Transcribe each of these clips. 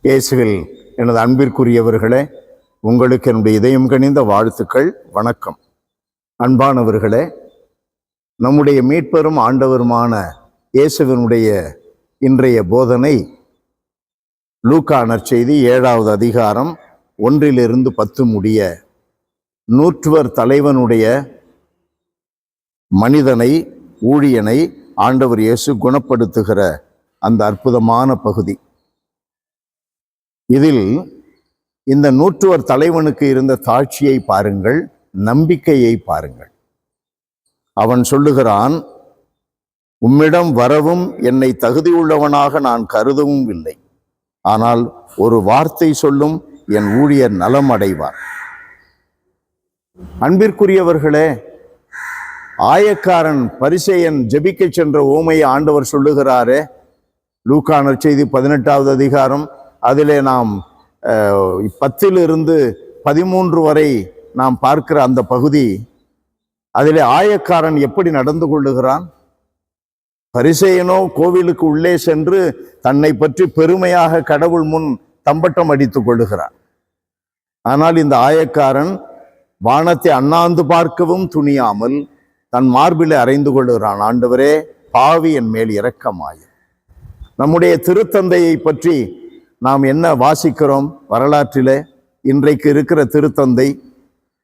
இயேசுவில் எனது அன்பிற்குரியவர்களே, உங்களுக்கு என்னுடைய இதயம் கனிந்த வாழ்த்துக்கள், வணக்கம். அன்பானவர்களே, நம்முடைய மீட்பெரும் ஆண்டவருமான இயேசுவினுடைய இன்றைய போதனை லூக்கா நற்செய்தி 7வது அதிகாரம் 1 to 10 முடிய நூற்றுவர் தலைவனுடைய மனிதனை, ஊழியனை ஆண்டவர் இயேசு குணப்படுத்துகிற அந்த அற்புதமான பகுதி. இதில் இந்த நூற்றுவர் தலைவனுக்கு இருந்த தாழ்ச்சியை பாருங்கள், நம்பிக்கையை பாருங்கள். அவன் சொல்லுகிறான், உம்மிடம் வரவும் என்னை தகுதியுள்ளவனாக நான் கருதவும் இல்லை. ஆனால் ஒரு வார்த்தை சொல்லும், என் ஊழியர் நலம் அடைவார். அன்பிற்குரியவர்களே, ஆயக்காரன் பரிசேயன் ஜெபிக்க சென்ற ஓமையை ஆண்டவர் சொல்லுகிறாரே, லூக்கா நற்செய்தி 18வது அதிகாரம், அதிலே நாம் 10 to 13 வரை நாம் பார்க்கிற அந்த பகுதி. அதிலே ஆயக்காரன் எப்படி நடந்து கொள்ளுகிறான்? பரிசேயனோ கோவிலுக்கு உள்ளே சென்று தன்னை பற்றி பெருமையாக கடவுள் முன் தம்பட்டம் அடித்துக் கொள்ளுகிறான். ஆனால் இந்த ஆயக்காரன் வானத்தை அண்ணாந்து பார்க்கவும் துணியாமல் தன் மார்பிலே அறைந்து கொள்ளுகிறான், ஆண்டவரே, பாவி என் மேல் இரக்கமாயும். நம்முடைய திருத்தந்தையை பற்றி நாம் என்ன வாசிக்கிறோம் வரலாற்றிலே? இன்றைக்கு இருக்கிற திருத்தந்தை,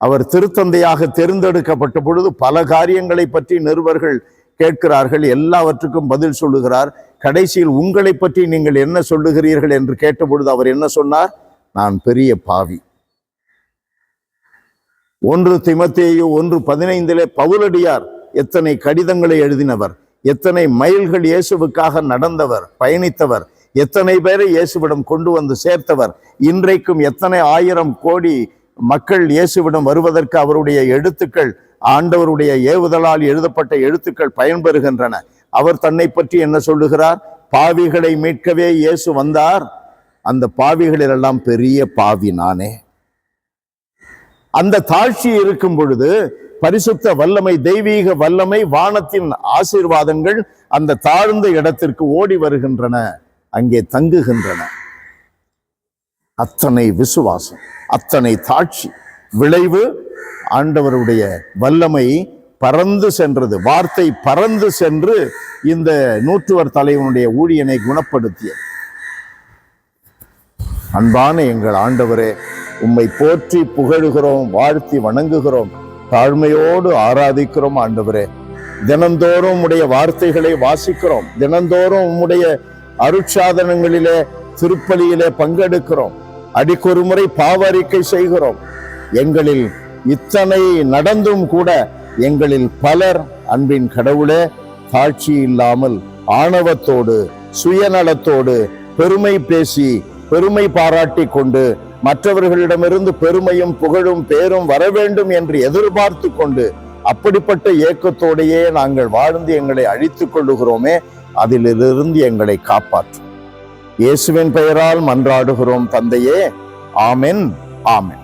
அவர் திருத்தந்தையாக தேர்ந்தெடுக்கப்பட்ட பொழுது பல காரியங்களை பற்றி நிருபர்கள் கேட்கிறார்கள், எல்லாவற்றுக்கும் பதில் சொல்லுகிறார். கடைசியில் உங்களை பற்றி நீங்கள் என்ன சொல்லுகிறீர்கள் என்று கேட்டபொழுது அவர் என்ன சொன்னார்? நான் பெரிய பாவி. 1 தீமோத்தேயு 1:15 பவுலடியார் எத்தனை கடிதங்களை எழுதினவர், எத்தனை மைல்கள் இயேசுவுக்காக நடந்தவர், பயணித்தவர், எத்தனை பேரை இயேசுவிடம் கொண்டு வந்து சேர்த்தவர். இன்றைக்கும் எத்தனை 1000 கோடி மக்கள் இயேசுவிடம் வருவதற்கு அவருடைய எழுத்துக்கள், ஆண்டவருடைய ஏவுதலால் எழுதப்பட்ட எழுத்துக்கள் பயன்பெறுகின்றன. அவர் தன்னை பற்றி என்ன சொல்லுகிறார்? பாவிகளை மீட்கவே இயேசு வந்தார், அந்த பாவிகளிலெல்லாம் பெரிய பாவி நானே. அந்த தாழ்ச்சி இருக்கும் பொழுது பரிசுத்த வல்லமை, தெய்வீக வல்லமை, வானத்தின் ஆசீர்வாதங்கள் அந்த தாழ்ந்த இடத்திற்கு ஓடி வருகின்றன, அங்கே தங்குகின்றன. அத்தனை விசுவாசம், அத்தனை தாழ்ச்சி, விளைவு ஆண்டவருடைய வல்லமை பறந்து சென்றது. வார்த்தை பறந்து சென்று இந்த நூற்றுவர் தலைவனுடைய ஊழியனை குணப்படுத்தியது. அன்பான எங்கள் ஆண்டவரே, உம்மை போற்றி புகழுகிறோம், வாழ்த்தி வணங்குகிறோம், தாழ்மையோடு ஆராதிக்கிறோம். ஆண்டவரே, தினந்தோறும் உம்முடைய வார்த்தைகளை வாசிக்கிறோம், தினந்தோறும் உம்முடைய அருட்சாதனங்களிலே, திருப்பலியிலே பங்கெடுக்கிறோம், அடிக்கொரு முறை பாவ அறிக்கை செய்கிறோம். எங்களில் இத்தனை நடந்தும் கூட எங்களில் பலர், அன்பின் கடவுளே, தாழ்ச்சி இல்லாமல் ஆணவத்தோடு, சுயநலத்தோடு, பெருமை பேசி, பெருமை பாராட்டி கொண்டு, மற்றவர்களிடமிருந்து பெருமையும் புகழும் பேரும் வர வேண்டும் என்று எதிர்பார்த்து கொண்டு, அப்படிப்பட்ட ஏக்கத்தோடையே நாங்கள் வாழ்ந்து எங்களை அழித்துக் கொள்ளுகிறோமே, அதிலிருந்து எங்களை காப்பாற்றும். இயேசுவின் பெயரால் மன்றாடுகிறோம் தந்தையே. ஆமென், ஆமென்.